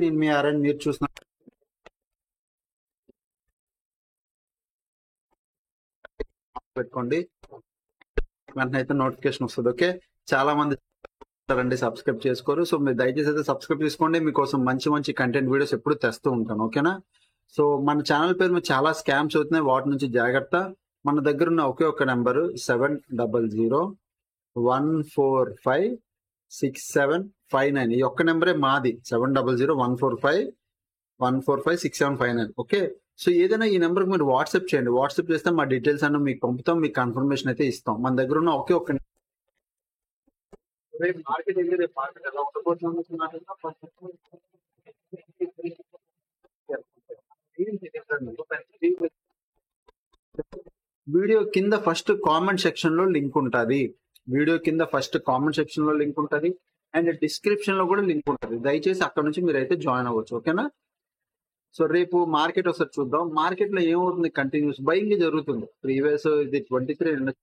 నేను మీ ఆర్ఎన్ మీరు చూసిన పెట్టుకోండి, వెంటనే అయితే నోటిఫికేషన్ వస్తుంది. ఓకే, చాలా మంది రండి సబ్స్క్రైబ్ చేసుకోరు. సో మీరు దయచేసి అయితే సబ్స్క్రైబ్ చేసుకోండి, మీకోసం మంచి మంచి కంటెంట్ వీడియోస్ ఎప్పుడు తెస్తూ ఉంటాను. ఓకేనా? సో మన ఛానల్ పేరు మీద చాలా స్కామ్స్ అవుతున్నాయి, వాటి నుంచి జాగ్రత్త. మన దగ్గర ఉన్న ఒకే ఒక్క నెంబరు 700-145-6759. ఈ ఒక్క నెంబరే మాది, 700-145-6759. ఓకే, సో ఏదైనా ఈ నెంబర్కి మీరు వాట్సాప్ చేయండి. వాట్సాప్ చేస్తే మా డీటెయిల్స్ అన్న మీకు పంపుతాం, మీకు కన్ఫర్మేషన్ అయితే ఇస్తాం. మన దగ్గర ఉన్న ఒకే ఒక్క మార్కెట్ వెళ్ళి రేపు మార్కెట్ ఎలా ఉండబోతుంది. వీడియో కింద ఫస్ట్ కామెంట్ సెక్షన్ లో లింక్ ఉంటుంది. వీడియో కింద ఫస్ట్ కామెంట్ సెక్షన్ లో లింక్ ఉంటుంది అండ్ డిస్క్రిప్షన్ లో కూడా లింక్ ఉంటుంది. దయచేసి అక్కడ నుంచి మీరు అయితే జాయిన్ అవ్వచ్చు. ఓకేనా? సో రేపు మార్కెట్ ఒకసారి చూద్దాం. మార్కెట్ లో ఏమవుతుంది, కంటిన్యూస్ బయింగ్ జరుగుతుంది. ప్రీవియస్ ఇది 23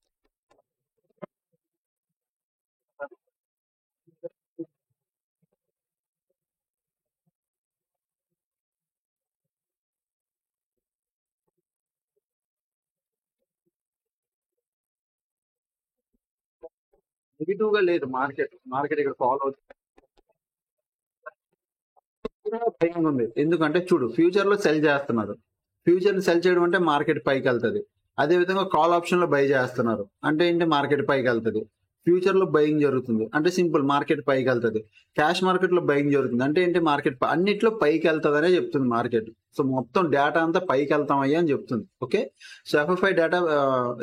నెగిటివ్ గా లేదు. మార్కెట్ ఇక్కడ ఫాలో అవుతుంది, భయం ఉంది. ఎందుకంటే చూడు, ఫ్యూచర్ లో సెల్ చేస్తున్నారు. ఫ్యూచర్ ని సెల్ చేయడం అంటే మార్కెట్ పైకి వెళ్తుంది. అదే విధంగా కాల్ ఆప్షన్ లో బై చేస్తున్నారు అంటే ఏంటి, మార్కెట్ పైకి వెళ్తుంది. ఫ్యూచర్ లో బయింగ్ జరుగుతుంది అంటే సింపుల్, మార్కెట్ పైకి వెళ్తుంది. క్యాష్ మార్కెట్ లో బయింగ్ జరుగుతుంది అంటే ఏంటి, మార్కెట్ అన్నిట్లో పైకి వెళ్తుంది అనే చెప్తుంది మార్కెట్. సో మొత్తం డేటా అంతా పైకి వెళ్తామయ్యా అని చెప్తుంది. ఓకే, సో FFI డేటా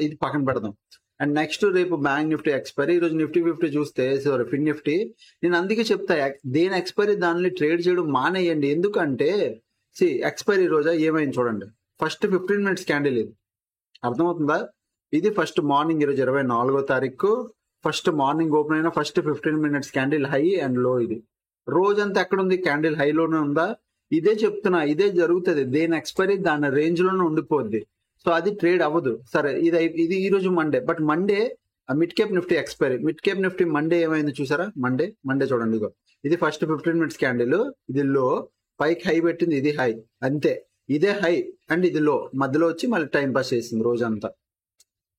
ఇది పక్కన పెడదాం. అండ్ నెక్స్ట్ రేపు బ్యాంక్ నిఫ్టీ ఎక్స్పైరీ. ఈ రోజు నిఫ్టీ 50 చూస్తే, సారీ ఫిన్ నిఫ్టీ, నేను అందుకే చెప్తా దేని ఎక్స్పైరీ దాన్ని ట్రేడ్ చేయడం మానేయండి. ఎందుకంటే ఎక్స్పైరీ రోజా ఏమైంది చూడండి. ఫస్ట్ 15 మినిట్స్ క్యాండిల్ ఇది, అర్థమవుతుందా? ఇది ఫస్ట్ మార్నింగ్, ఈరోజు 24వ తారీఖు ఫస్ట్ మార్నింగ్ ఓపెన్ అయిన first 15 minutes candle high and లో. ఇది రోజంతా ఎక్కడుంది, క్యాండిల్ హైలోనే ఉందా? ఇదే చెప్తున్నా, ఇదే జరుగుతుంది. దేని ఎక్స్పైరీ దాని రేంజ్ లోనే ఉండిపోద్ది. సో అది ట్రేడ్ అవ్వదు. సరే, ఇది ఈ రోజు Monday, but Monday mid cap Nifty expiry. Mid cap Nifty Monday ఏమైంది చూసారా? మండే చూడండి, ఇగో ఇది ఫస్ట్ 15 మినిట్స్ క్యాండిల్, ఇది లో, పైకి హై పెట్టింది, ఇది హై, అంతే. ఇదే హై అండ్ ఇది లో, మధ్యలో వచ్చి మళ్ళీ టైం పాస్ చేసింది రోజంతా.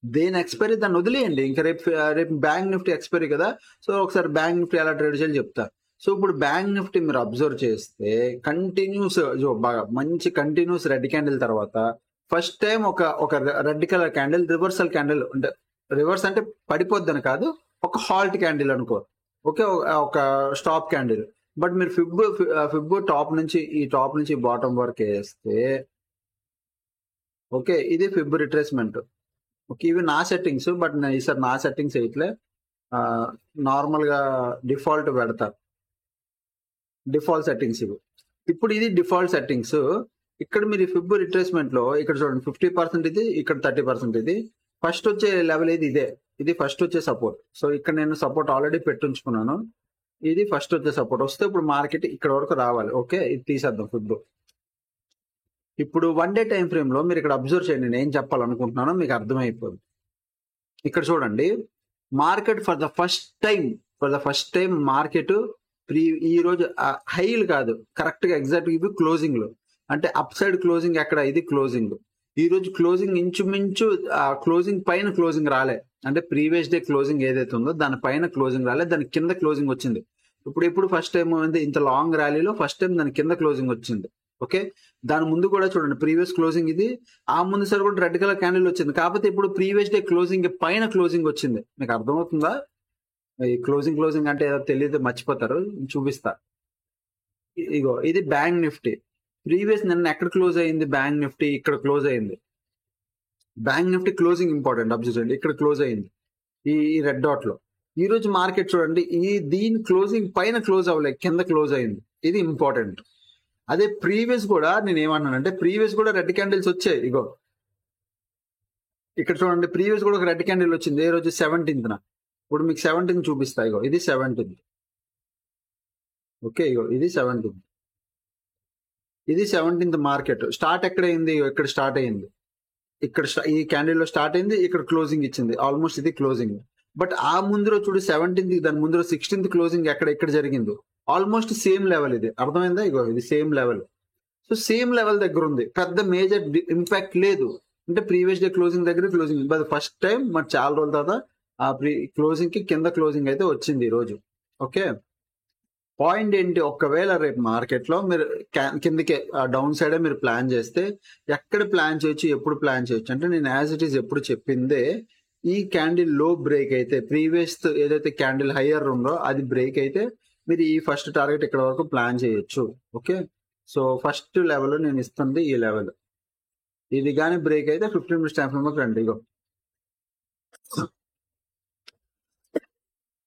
దేని ఎక్స్పైరీ దాన్ని వదిలేయండి. ఇంకా రేపు బ్యాంక్ నిఫ్టీ ఎక్స్పైరీ కదా. సో ఒకసారి బ్యాంక్ నిఫ్టీ ఎలా ట్రేడ్ చేయాలి చెప్తా. సో ఇప్పుడు బ్యాంక్ నిఫ్టీ మీరు అబ్జర్వ్ చేస్తే కంటిన్యూస్, బాగా మంచి కంటిన్యూస్ రెడ్ క్యాండిల్ తర్వాత ఫస్ట్ టైం ఒక red colour candle, reversal candle, అంటే రివర్స్ అంటే పడిపోద్దని కాదు, ఒక హాల్ట్ క్యాండిల్ అనుకో. ఓకే, ఒక స్టాప్ క్యాండిల్. బట్ మీరు ఫిబ్ టాప్ నుంచి బాటం వరకు వేస్తే, ఓకే, ఇది ఫిబ్ రిట్రేస్మెంట్. ఓకే, ఇవి నా సెట్టింగ్స్, బట్ నేను ఈసారి నా సెట్టింగ్స్ అయితే నార్మల్ గా డిఫాల్ట్ పెడతా. డిఫాల్ట్ సెట్టింగ్స్ ఇవి. ఇప్పుడు ఇది డిఫాల్ట్ సెట్టింగ్స్. ఇక్కడ మీరు ఫిబ్ రిట్రేస్మెంట్ లో ఇక్కడ చూడండి, 50% ఇది, ఇక్కడ 30% ఇది. ఫస్ట్ వచ్చే లెవెల్ ఇది ఫస్ట్ వచ్చే సపోర్ట్. సో ఇక్కడ నేను సపోర్ట్ ఆల్రెడీ పెట్టుంచుకున్నాను. ఇది ఫస్ట్ వచ్చే సపోర్ట్ వస్తే ఇప్పుడు మార్కెట్ ఇక్కడ వరకు రావాలి. ఓకే, ఇది తీసేద్దాం ఫిబ్. ఇప్పుడు 1 డే టైం ఫ్రేమ్ లో మీరు ఇక్కడ అబ్జర్వ్ చేయండి, నేను ఏం చెప్పాలనుకుంటున్నానో మీకు అర్థమైపోతుంది. ఇక్కడ చూడండి, market for the first time market ఈ రోజు హైలు కాదు, కరెక్ట్ గా ఎగ్జాక్ట్ ఇవి క్లోజింగ్ లో, అంటే అప్ సైడ్ క్లోజింగ్ ఎక్కడ, ఇది క్లోజింగ్. ఈ రోజు క్లోజింగ్ ఇంచుమించు క్లోజింగ్ పైన క్లోజింగ్ రాలే, అంటే ప్రీవియస్ డే క్లోజింగ్ ఏదైతే ఉందో దాని పైన క్లోజింగ్ రాలే, దాని కింద క్లోజింగ్ వచ్చింది. ఇప్పుడు ఫస్ట్ టైం ఇంత లాంగ్ ర్యాలీలో ఫస్ట్ టైం దాని కింద క్లోజింగ్ వచ్చింది. ఓకే, దాని ముందు కూడా చూడండి ప్రీవియస్ క్లోజింగ్ ఇది, ఆ ముందు సార్ కూడా రెడ్ కలర్ క్యాండిల్ వచ్చింది. కాకపోతే ఇప్పుడు ప్రీవియస్ డే క్లోజింగ్ పైన క్లోజింగ్ వచ్చింది. మీకు అర్థమవుతుందా? ఈ క్లోజింగ్ అంటే ఏదో తెలియదు, మర్చిపోతారు, చూపిస్తా. ఇగో ఇది బ్యాంక్ నిఫ్టీ. ప్రీవియస్ నిన్న ఎక్కడ క్లోజ్ అయింది, బ్యాంక్ నిఫ్టీ ఇక్కడ క్లోజ్ అయింది. Bank Nifty closing important, observe చేయండి, ఇక్కడ క్లోజ్ అయింది ఈ రెడ్ డాట్ లో. ఈ రోజు మార్కెట్ చూడండి, దీని క్లోజింగ్ పైన క్లోజ్ అవ్వలేదు, కింద క్లోజ్ అయింది. ఇది ఇంపార్టెంట్. అదే ప్రీవియస్ కూడా నేను ఏమన్నానంటే, ప్రీవియస్ కూడా రెడ్ క్యాండిల్స్ వచ్చాయి. ఇగో ఇక్కడ చూడండి, ప్రీవియస్ కూడా ఒక రెడ్ క్యాండిల్ వచ్చింది. ఏ రోజు 17th. ఇప్పుడు మీకు 17th చూపిస్తా. ఇగో ఇది 17th. ఓకే, ఇగో ఇది 17th. ఇది 17th మార్కెట్ స్టార్ట్ ఎక్కడ అయింది, ఇక్కడ స్టార్ట్ అయింది, ఇక్కడ ఈ క్యాండిల్ లో స్టార్ట్ అయింది, ఇక్కడ క్లోజింగ్ ఇచ్చింది. ఆల్మోస్ట్ ఇది క్లోజింగ్. బట్ ఆ ముందు రోజు చూడు 17th, దాని ముందు రోజు 16th క్లోజింగ్ ఎక్కడ జరిగింది, ఆల్మోస్ట్ సేమ్ లెవెల్, ఇది అర్థమైందా? ఇగో ఇది same level. So same level దగ్గర ఉంది, పెద్ద మేజర్ ఇంపాక్ట్ లేదు. అంటే ప్రీవియస్ డే క్లోజింగ్ దగ్గర క్లోజింగ్, బట్ ఫస్ట్ టైం మరి చాలా రోజుల తర్వాత ఆ క్లోజింగ్ కి కింద క్లోజింగ్ అయితే వచ్చింది ఈ రోజు. ఓకే, పాయింట్ ఏంటి, ఒకవేళ రేపు మార్కెట్ లో మీరు కిందకి డౌన్ సైడ్ మీరు ప్లాన్ చేస్తే ఎక్కడ ప్లాన్ చేయొచ్చు, ఎప్పుడు ప్లాన్ చేయొచ్చు అంటే నేను యాజ్ ఇట్ ఈస్ ఎప్పుడు చెప్పిందే, ఈ క్యాండిల్ లో బ్రేక్ అయితే ప్రీవియస్ ఏదైతే క్యాండిల్ హయ్యర్ ఉందో అది బ్రేక్ అయితే మీరు ఈ ఫస్ట్ టార్గెట్ ఇక్కడ వరకు ప్లాన్ చేయొచ్చు. ఓకే, సో ఫస్ట్ లెవెల్ నేను ఇస్తుంది ఈ లెవెల్, ఇది కానీ బ్రేక్ అయితే 15 మినిట్స్ టైం ఫ్రేమ్ రండి. ఇగో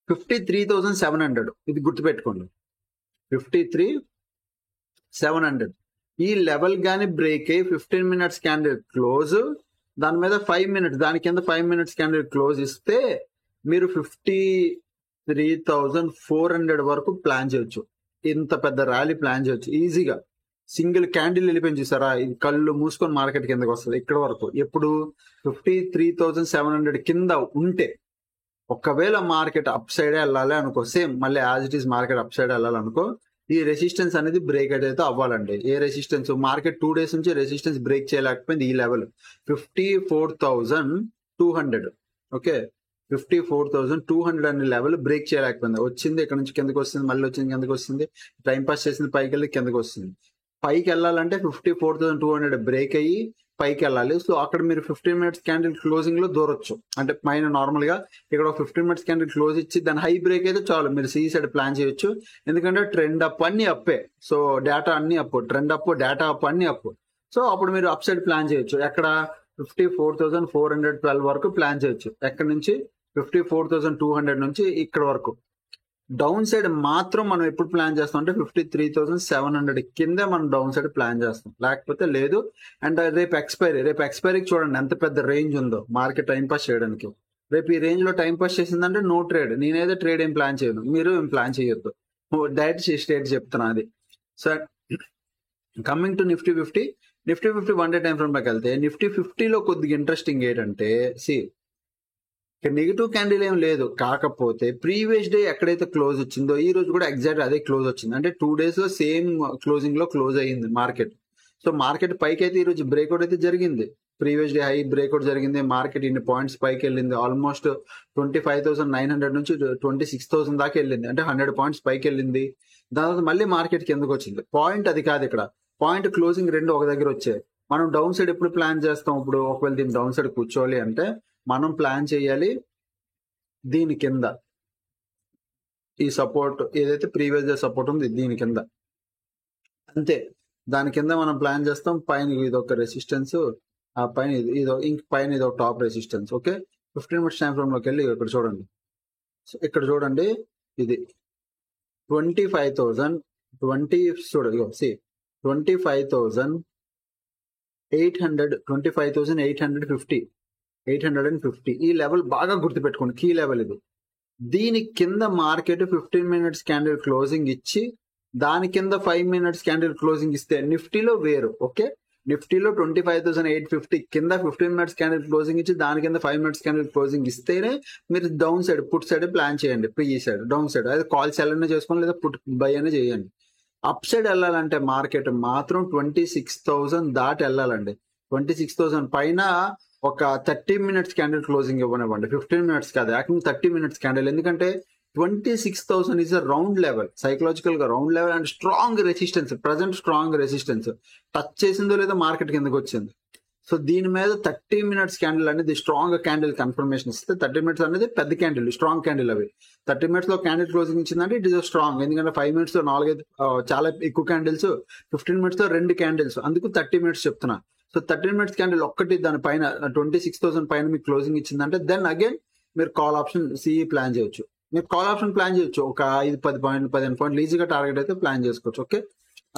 53,700, ఇది గుర్తుపెట్టుకోండి, 53,700. ఈ లెవెల్ గానీ బ్రేక్ అయ్యి 15 మినిట్స్ క్యాండిల్ క్లోజ్, దాని మీద 5 మినిట్స్, దాని కింద 5 మినిట్స్ క్యాండిల్ క్లోజ్ ఇస్తే మీరు 53,400 వరకు ప్లాన్ చేయొచ్చు. ఇంత పెద్ద ర్యాలీ ప్లాన్ చేయొచ్చు ఈజీగా. సింగిల్ క్యాండిల్ వెళ్ళిపోయింది చూసారా, ఇది కళ్ళు మూసుకొని మార్కెట్ కిందకి వస్తుంది ఇక్కడ వరకు. ఎప్పుడు 53,700 కింద ఉంటే, ఒకవేళ మార్కెట్ అప్ సైడ్ వెళ్ళాలి అనుకో, సేమ్ మళ్ళీ as it is market up side వెళ్ళాలనుకో, ఈ రెసిస్టెన్స్ అనేది బ్రేక్ అయితే అవ్వాలండి. ఏ రెసిస్టెన్స్, మార్కెట్ 2 డేస్ నుంచి రెసిస్టెన్స్ బ్రేక్ చేయలేకపోయింది. ఈ లెవెల్ 54,200. ఓకే, 54,200 అనే లెవెల్ బ్రేక్ చేయలేకపోయింది. వచ్చింది ఇక్కడ నుంచి కిందకి వస్తుంది, మళ్ళీ వచ్చింది కిందకి వస్తుంది, టైం పాస్ చేసింది, పైకి వెళ్ళి కిందకి వస్తుంది. పైకి వెళ్ళాలంటే 54,200 బ్రేక్ అయ్యి పైకి వెళ్ళాలి. సో అక్కడ మీరు 15 మినిట్స్ క్యాండిల్ క్లోజింగ్ లో దూరొచ్చు. అంటే పైన నార్మల్ గా ఇక్కడ 15 మినిట్స్ క్యాండిల్ క్లోజ్ ఇచ్చి దాని హై బ్రేక్ అయితే చాలు, మీరు సి సైడ్ ప్లాన్ చేయొచ్చు. ఎందుకంటే ట్రెండ్ అప్ అన్ని అప్పే, సో డేటా అన్ని అప్పు, ట్రెండ్ అప్ డేటా అప్ అన్ని అప్పు. సో అప్పుడు మీరు అప్ సైడ్ ప్లాన్ చేయొచ్చు. ఎక్కడ 54,412 వరకు ప్లాన్ చేయొచ్చు. ఎక్కడ నుంచి 54,200 నుంచి ఇక్కడ వరకు. డౌన్ సైడ్ మాత్రం మనం ఎప్పుడు ప్లాన్ చేస్తాం అంటే 53,700 కింద మనం డౌన్ సైడ్ ప్లాన్ చేస్తాం, లేకపోతే లేదు. అండ్ రేపు ఎక్స్పైరీకి చూడండి ఎంత పెద్ద రేంజ్ ఉందో మార్కెట్ టైం పాస్ చేయడానికి. రేపు ఈ రేంజ్ లో టైం పాస్ చేసిందంటే నో ట్రేడ్. నేనైతే ట్రేడ్ ఏం ప్లాన్ చేయను, మీరు ఏం ప్లాన్ చేయొద్దు, డైరెక్ట్ స్టేట్ చెప్తున్నా అది. So coming to Nifty 50 one day time frame లోకి వెళ్తే నిఫ్టీ 50లో కొద్దిగా ఇంట్రెస్టింగ్ ఏంటంటే, నెగిటివ్ క్యాండిల్ ఏం లేదు, కాకపోతే ప్రీవియస్ డే ఎక్కడైతే క్లోజ్ వచ్చిందో ఈ రోజు కూడా ఎగ్జాక్ట్ అదే క్లోజ్ వచ్చింది. అంటే 2 days లో సేమ్ క్లోజింగ్ లో క్లోజ్ అయ్యింది మార్కెట్. సో మార్కెట్ పైకి అయితే ఈ రోజు బ్రేక్అవుట్ అయితే జరిగింది, ప్రీవియస్ డే హై బ్రేక్అవుట్ జరిగింది. మార్కెట్ ఇన్ని పాయింట్స్ పైకి వెళ్ళింది, ఆల్మోస్ట్ 25,900 నుంచి 26,000 దాకా వెళ్ళింది, అంటే 100 పాయింట్స్ పైకి వెళ్ళింది. దాని తర్వాత మళ్ళీ మార్కెట్ కిందకు వచ్చింది. పాయింట్ అది కాదు ఇక్కడ, పాయింట్ క్లోజింగ్ రెండు ఒక దగ్గర వచ్చాయి. మనం డౌన్ సైడ్ ఎప్పుడు ప్లాన్ చేస్తాం, ఇప్పుడు ఒకవేళ దీన్ని డౌన్ సైడ్ కూర్చోవాలి అంటే మనం ప్లాన్ చేయాలి దీని కింద, ఈ సపోర్ట్ ఏదైతే ప్రీవియస్ డే సపోర్ట్ ఉంది దీని కింద, అంతే. దాని కింద మనం ప్లాన్ చేస్తాం. పైన ఇది ఒక రెసిస్టెన్స్, ఆ పైన ఇదో ఇంక పైన ఇది ఒక top resistance. Okay, 15 minutes time frame లోకి వెళ్ళి ఇక్కడ చూడండి. సో ఇక్కడ చూడండి, ఇది 25,000 25,850 ఈ లెవెల్ బాగా గుర్తుపెట్టుకోండి, కీ లెవెల్ ఇది. దీని కింద మార్కెట్ 15 మినిట్స్ క్యాండిల్ క్లోజింగ్ ఇచ్చి దాని కింద 5 మినిట్స్ క్యాండిల్ క్లోజింగ్ ఇస్తే నిఫ్టీలో వేరు. ఓకే, నిఫ్టీలో 25,850 కింద 15 మినిట్స్ క్యాండిల్ క్లోజింగ్ ఇచ్చి దాని కింద 5 మినిట్స్ క్యాండిల్ క్లోజింగ్ ఇస్తేనే మీరు down side put side plan చేయండి. పిఈ సైడ్ డౌన్ సైడ్ అది కాల్ సెల్ అనే చేసుకోండి, లేదా పుట్ బై అనే చేయండి. అప్ సైడ్ వెళ్ళాలంటే మార్కెట్ మాత్రం 26,000 దాటి వెళ్ళాలండి. 26,000 పైన ఒక 30 మినిట్స్ క్యాండిల్ క్లోజింగ్ ఇవ్వనివ్వండి, 15 మినిట్స్ కాదు, యాక్చువల్ 30 మినిట్స్ క్యాండిల్. ఎందుకంటే 26,000 is a round level, psychological గా round level and strong resistance. Present strong resistance touch చేసిందో లేదో మార్కెట్ కిందకి వచ్చింది. సో దీని మీద 30 మినిట్స్ క్యాండిల్ అనేది స్ట్రాంగ్ క్యాండిల్ కన్ఫర్మేషన్ ఇస్తే, 30 మినిట్స్ అనేది పెద్ద క్యాండిల్, స్ట్రాంగ్ క్యాండిల్. అవి 30 మినిట్స్ లో క్యాండిల్ క్లోజింగ్ ఇచ్చిందంటే ఇట్ ఇస్ స్ట్రాంగ్. ఎందుకంటే 5 మినిట్స్ లో 4-5 చాలా ఎక్కువ క్యాండిల్స్, 15 మినిట్స్ లో 2 క్యాండిల్స్, అందుకు 30 మినిట్స్ చెప్తున్నా. సో 30 మినిట్స్ క్యాండిల్ ఒక్కటి దాని పైన 26,000 పైన మీకు క్లోజింగ్ ఇచ్చిందంటే దెన్ అగైన్ మీరు కాల్ ఆప్షన్ సిఈ ప్లాన్ చేయొచ్చు. మీరు కాల్ ఆప్షన్ ప్లాన్ చేయొచ్చు, ఒక 5-10 పాయింట్లు 15 పాయింట్లు ఈజీగా టార్గెట్ అయితే ప్లాన్ చేసుకోవచ్చు. ఓకే,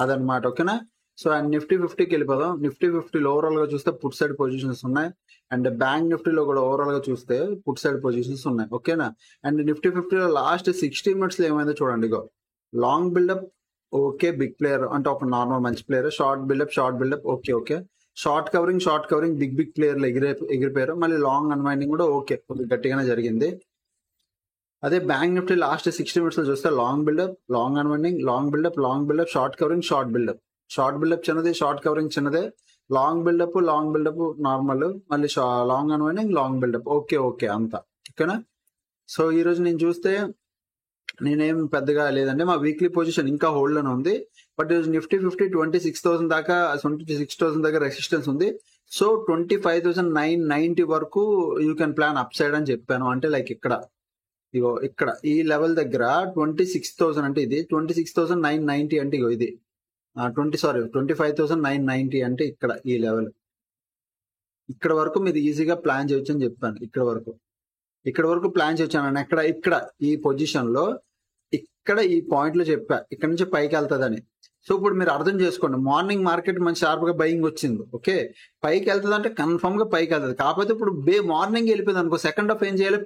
అదనమాట. ఓకేనా, సో అండ్ నిఫ్టీ 50కి వెళ్ళిపోదాం. నిఫ్టీ 50 ఓవరాల్ గా చూస్తే పుట్ సైడ్ పొజిషన్స్ ఉన్నాయి, అండ్ బ్యాంక్ నిఫ్టీలో కూడా ఓవరాల్ గా చూస్తే పుట్ సైడ్ పొజిషన్స్ ఉన్నాయి. ఓకేనా, అండ్ నిఫ్టీ 50లో లాస్ట్ 60 మినిట్స్ లో ఏమైందో చూడండి. ఇగో long buildup okay, big player అంటే ఒక నార్మల్ మంచి ప్లేయర్. Short buildup okay. Short covering big ప్లేయర్లు ఎగిరిపోయారు. మళ్ళీ లాంగ్ అన్వైండింగ్ కూడా ఓకే, కొద్దిగా గట్టిగానే జరిగింది. అదే బ్యాంక్ నిఫ్టీ లాస్ట్ 60 minutes లో చూస్తే long buildup, long unwinding, long buildup, long buildup, short covering, short buildup. Short buildup చిన్నది, షార్ట్ కవరింగ్ చిన్నదే, లాంగ్ బిల్డప్ నార్మల్, మళ్ళీ long unwinding, long buildup. Okay okay అంతా ఓకేనా. సో ఈ రోజు నేను చూస్తే నేనేం పెద్దగా లేదంటే మా వీక్లీ పొజిషన్ ఇంకా హోల్డ్ లోనే ఉంది. బట్ ఈరోజు నిఫ్టీ 26,000 దాకా, 26,000 దగ్గర రెసిస్టెన్స్ ఉంది. సో 25,990 వరకు you can plan up side అని చెప్పాను. అంటే లైక్ ఇక్కడ ఇగో ఇక్కడ ఈ లెవెల్ దగ్గర 26,000 అంటే ఇది 26,990 అంటే ఇగో ఇది 25,990 అంటే ఇక్కడ ఈ లెవెల్. ఇక్కడ వరకు మీరు ఈజీగా ప్లాన్ చేయొచ్చు అని చెప్పాను. ఇక్కడ వరకు ప్లాన్ చేయొచ్చాను. ఇక్కడ ఈ పొజిషన్ లో ఇక్కడ ఈ పాయింట్ లో చెప్పా ఇక్కడ నుంచి పైకి వెళ్తుందని. సో ఇప్పుడు మీరు అర్థం చేసుకోండి, మార్నింగ్ మార్కెట్ మంచి షార్ప్ గా బయింగ్ వచ్చింది. ఓకే, పైకి వెళ్తుంది అంటే కన్ఫర్మ్ గా పైకి వెళ్తుంది. కాకపోతే ఇప్పుడు మార్నింగ్ వెళ్ళిపోయింది అనుకో, సెకండ్ హాఫ్ ఏం చేయాలి,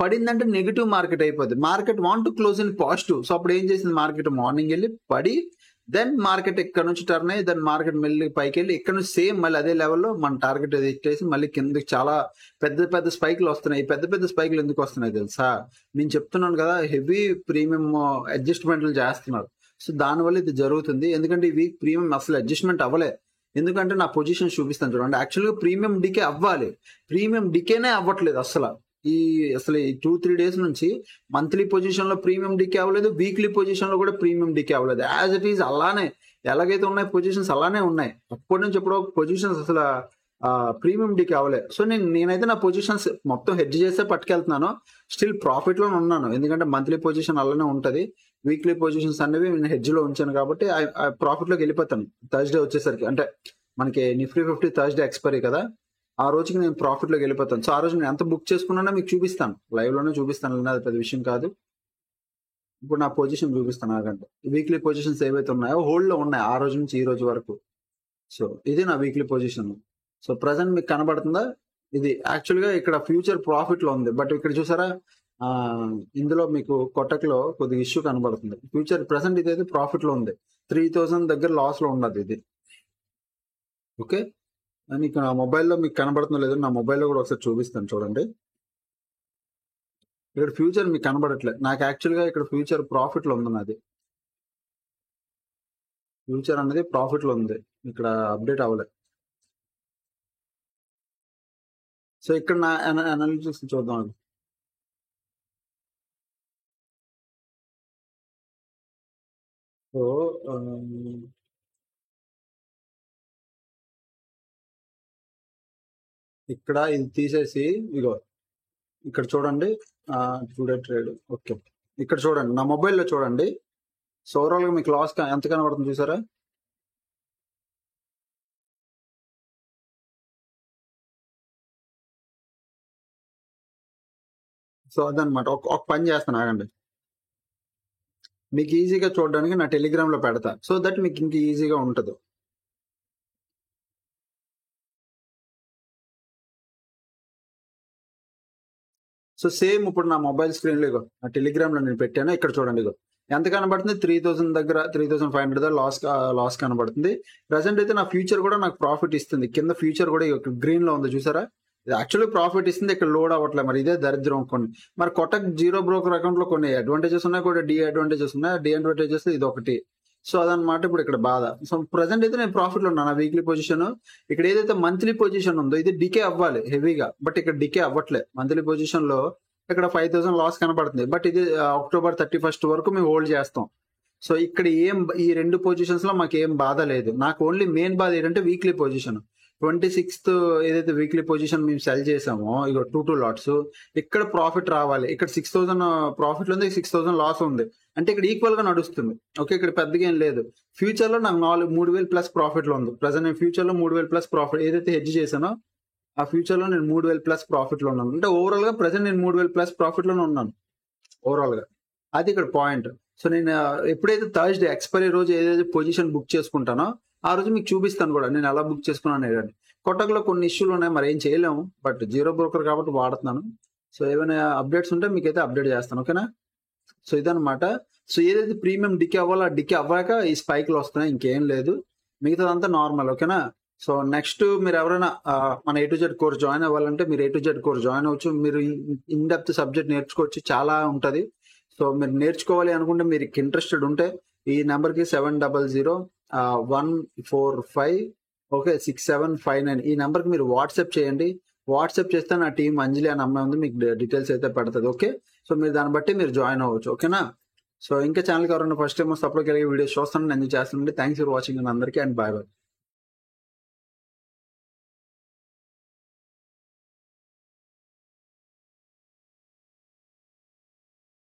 పడిందంటే నెగిటివ్ మార్కెట్ అయిపోద్ది. Market want to close in positive. So అప్పుడు ఏం చేసింది, మార్కెట్ మార్నింగ్ వెళ్ళి పడి దెన్ మార్కెట్ ఇక్కడ నుంచి టర్న్ అయ్యి దెన్ మార్కెట్ మళ్ళీ పైకి వెళ్ళి ఇక్కడ నుంచి సేమ్ మళ్ళీ అదే లెవెల్లో మన టార్గెట్ ఇచ్చేసి మళ్ళీ కిందకి చాలా పెద్ద స్పైక్లు వస్తున్నాయి. పెద్ద స్పైక్లు ఎందుకు వస్తున్నాయి తెలుసా, నేను చెప్తున్నాను కదా, హెవీ ప్రీమియం అడ్జస్ట్మెంట్లు చేస్తున్నారు. సో దానివల్ల ఇది జరుగుతుంది. ఎందుకంటే ఈ వీక్ ప్రీమియం అసలు అడ్జస్ట్మెంట్ అవ్వలే. ఎందుకంటే నా పొజిషన్ చూపిస్తాను చూడండి. యాక్చువల్గా ప్రీమియం డికే అవ్వాలి, ప్రీమియం డికేనే అవ్వట్లేదు అసలు ఈ 2-3 days నుంచి. మంత్లీ పొజిషన్ లో ప్రీమియం డికే అవ్వలేదు, వీక్లీ పొజిషన్ లో కూడా ప్రీమియం డికే అవ్వలేదు. యాజ్ ఇట్ ఈస్ అలానే ఎలాగైతే ఉన్నాయి పొజిషన్స్ అలానే ఉన్నాయి. అప్పటి నుంచి ఎప్పుడో పొజిషన్స్ అసలు ప్రీమియం డికే అవ్వలేదు. సో నేనైతే నా పొజిషన్స్ మొత్తం హెడ్జ్ చేస్తే పట్టుకెళ్తున్నాను. స్టిల్ ప్రాఫిట్ లోనే ఉన్నాను, ఎందుకంటే మంత్లీ పొజిషన్ అలానే ఉంటది. వీక్లీ పొజిషన్స్ అనేవి నేను హెడ్జ్ లో ఉంచాను కాబట్టి ప్రాఫిట్ లోకి వెళ్ళిపోతాను. థర్స్డే వచ్చేసరికి, అంటే మనకి నిఫ్టీ 50 థర్స్డే ఎక్స్పైరీ కదా, ఆ రోజుకి నేను ప్రాఫిట్ లోకి వెళ్ళిపోతాను. సో ఆ రోజు నేను ఎంత బుక్ చేసుకున్నానో మీకు చూపిస్తాను, లైవ్ లోనే చూపిస్తాను. అది పెద్ద విషయం కాదు. ఇప్పుడు నా పొజిషన్ చూపిస్తాను ఆగండి. వీక్లీ పొజిషన్స్ ఏవైతే ఉన్నాయో హోల్డ్ లో ఉన్నాయి ఆ రోజు నుంచి ఈ రోజు వరకు. సో ఇది నా వీక్లీ పొజిషన్. సో ప్రజెంట్ మీకు కనబడుతుందా, ఇది యాక్చువల్ గా ఇక్కడ ఫ్యూచర్ ప్రాఫిట్ లో ఉంది. బట్ ఇక్కడ చూసారా, ఇందులో మీకు కొట్టక్లో కొద్దిగా ఇష్యూ కనబడుతుంది. ఫ్యూచర్ ప్రెసెంట్ ఇదైతే ప్రాఫిట్ లో ఉంది, 3,000 దగ్గర లాస్ లో ఉండదు ఇది. ఓకే, అని నా మొబైల్లో మీకు కనబడుతుందో లేదో, నా మొబైల్లో కూడా ఒకసారి చూపిస్తాను చూడండి. ఇక్కడ ఫ్యూచర్ మీకు కనబడట్లేదు నాకు. యాక్చువల్గా ఇక్కడ ఫ్యూచర్ ప్రాఫిట్ లో ఉంది నాది. ఫ్యూచర్ అనేది ప్రాఫిట్ లో ఉంది, ఇక్కడ అప్డేట్ అవ్వలేదు. సో ఇక్కడ నా అనాలిసిస్ చూద్దాం. సో ఇక్కడ ఇది తీసేసి ఇగో ఇక్కడ చూడండి, టుడే ట్రేడ్. ఓకే, ఇక్కడ చూడండి, నా మొబైల్లో చూడండి. సో ఓవరాల్ గా మీకు లాస్ ఎంత కనబడుతుంది చూసారా. సో అదనమాట. ఒక పని చేస్తాను ఆగండి, మీకు ఈజీగా చూడడానికి నా టెలిగ్రామ్ లో పెడతా. సో దట్ మీకు ఇంక ఈజీగా ఉంటుంది. సో సేమ్ ఇప్పుడు నా మొబైల్ స్క్రీన్ లో ఇగో నా టెలిగ్రామ్ లో నేను పెట్టాను. ఇక్కడ చూడండి, ఇగో ఎంత కనబడుతుంది, 3,000 దగ్గర 3,500 దగ్గర లాస్ కనబడుతుంది. ప్రజెంట్ అయితే నా ఫ్యూచర్ కూడా నాకు ప్రాఫిట్ ఇస్తుంది. కింద ఫ్యూచర్ కూడా గ్రీన్ లో ఉంది చూసారా, ఇది యాక్చువల్లీ ప్రాఫిట్ ఇస్తుంది. ఇక్కడ లోడ్ అవ్వట్లేదు, మరి ఇదే దరిద్రం కొన్ని. మరి కొట్టక్ జీరో బ్రోకర్ అకౌంట్ లో కొన్ని అడ్వాంటేజెస్ ఉన్నాయి, కూడా డిఅడ్వాంటేజెస్ ఉన్నాయి. డిఅడ్వాంటేజెస్ ఇది ఒకటి. సో అదనమాట ఇప్పుడు ఇక్కడ బాధ. సో ప్రజెంట్ అయితే నేను ప్రాఫిట్ లో ఉన్నాను. నా వీక్లీ పొజిషన్ ఇక్కడ ఏదైతే మంత్లీ పొజిషన్ ఉందో ఇది డికే అవ్వాలి హెవీగా, బట్ ఇక్కడ డికే అవ్వట్లేదు. మంత్లీ పొజిషన్ లో ఇక్కడ 5,000 లాస్ కనబడుతుంది. బట్ ఇది October 31st వరకు మేము హోల్డ్ చేస్తాం. సో ఇక్కడ ఈ రెండు పొజిషన్స్ లో మాకు ఏం బాధ లేదు. నాకు ఓన్లీ మెయిన్ బాధ ఏంటంటే వీక్లీ పొజిషన్ 26th ఏదైతే వీక్లీ పొజిషన్ మేము సెల్ చేసామో, ఇక 2 లాట్స్ ఇక్కడ ప్రాఫిట్ రావాలి. ఇక్కడ 6,000 ప్రాఫిట్ ఉంది, 6,000 లాస్ ఉంది. అంటే ఇక్కడ ఈక్వల్ గా నడుస్తుంది. ఓకే, ఇక్కడ పెద్దగా ఏం లేదు. ఫ్యూచర్ లో నాకు 3,000 ప్లస్ ప్రాఫిట్ లో ఉంది. ప్రజెంట్ నేను ఫ్యూచర్ లో 3,000 ప్లస్ ప్రాఫిట్ ఏదైతే హెడ్జ్ చేశానో ఆ ఫ్యూచర్ లో నేను 3,000 ప్లస్ ప్రాఫిట్ లో ఉన్నాను. అంటే ఓవరాల్ గా ప్రజెంట్ నేను 3,000 ప్లస్ ప్రాఫిట్ లోనే ఉన్నాను ఓవరాల్ గా. అది ఇక్కడ పాయింట్. సో నేను ఎప్పుడైతే థర్స్డే ఎక్స్పైరీ రోజు ఏదైతే పొజిషన్ బుక్ చేసుకుంటానో ఆ రోజు మీకు చూపిస్తాను కూడా నేను ఎలా బుక్ చేసుకున్నాను ఏదండి. కొట్టకలో కొన్ని ఇష్యూలు ఉన్నాయి, మరి ఏం చేయలేము. బట్ జీరో బ్రోకర్ కాబట్టి వాడుతున్నాను. సో ఏమైనా అప్డేట్స్ ఉంటే మీకైతే అప్డేట్ చేస్తాను. ఓకేనా, సో ఇదనమాట. సో ఏదైతే ప్రీమియం డికే అవ్వాలో ఆ డికే అవ్వాక ఈ స్పైక్లు వస్తున్నాయి, ఇంకేం లేదు. మిగతాదంతా నార్మల్. ఓకేనా, సో నెక్స్ట్ మీరు ఎవరైనా మన A to Z course join అవ్వాలంటే మీరు A to Z course join అవ్వచ్చు. మీరు ఇన్ డెప్త్ సబ్జెక్ట్ నేర్చుకోవచ్చు, చాలా ఉంటది. సో మీరు నేర్చుకోవాలి అనుకుంటే, మీరు ఇంట్రెస్టెడ్ ఉంటే ఈ నెంబర్కి 700-145 6759 ఈ నెంబర్కి మీరు వాట్సాప్ చేయండి. వాట్సాప్ చేస్తే నా టీం అంజలి అని అమ్మాయి ఉంది, మీకు డీటెయిల్స్ అయితే పెడుతుంది. ఓకే, సో మీరు దాన్ని బట్టి మీరు జాయిన్ అవ్వచ్చు. ఓకేనా? సో ఇంకా ఛానల్కి ఎవరైనా ఫస్ట్ టైం వస్తే అప్పుడు వీడియోస్ చూస్తాను, నేను చేస్తానండి. థ్యాంక్స్ ఫర్ వాచింగ్ అందరికీ, అండ్ బాయ్ బాయ్.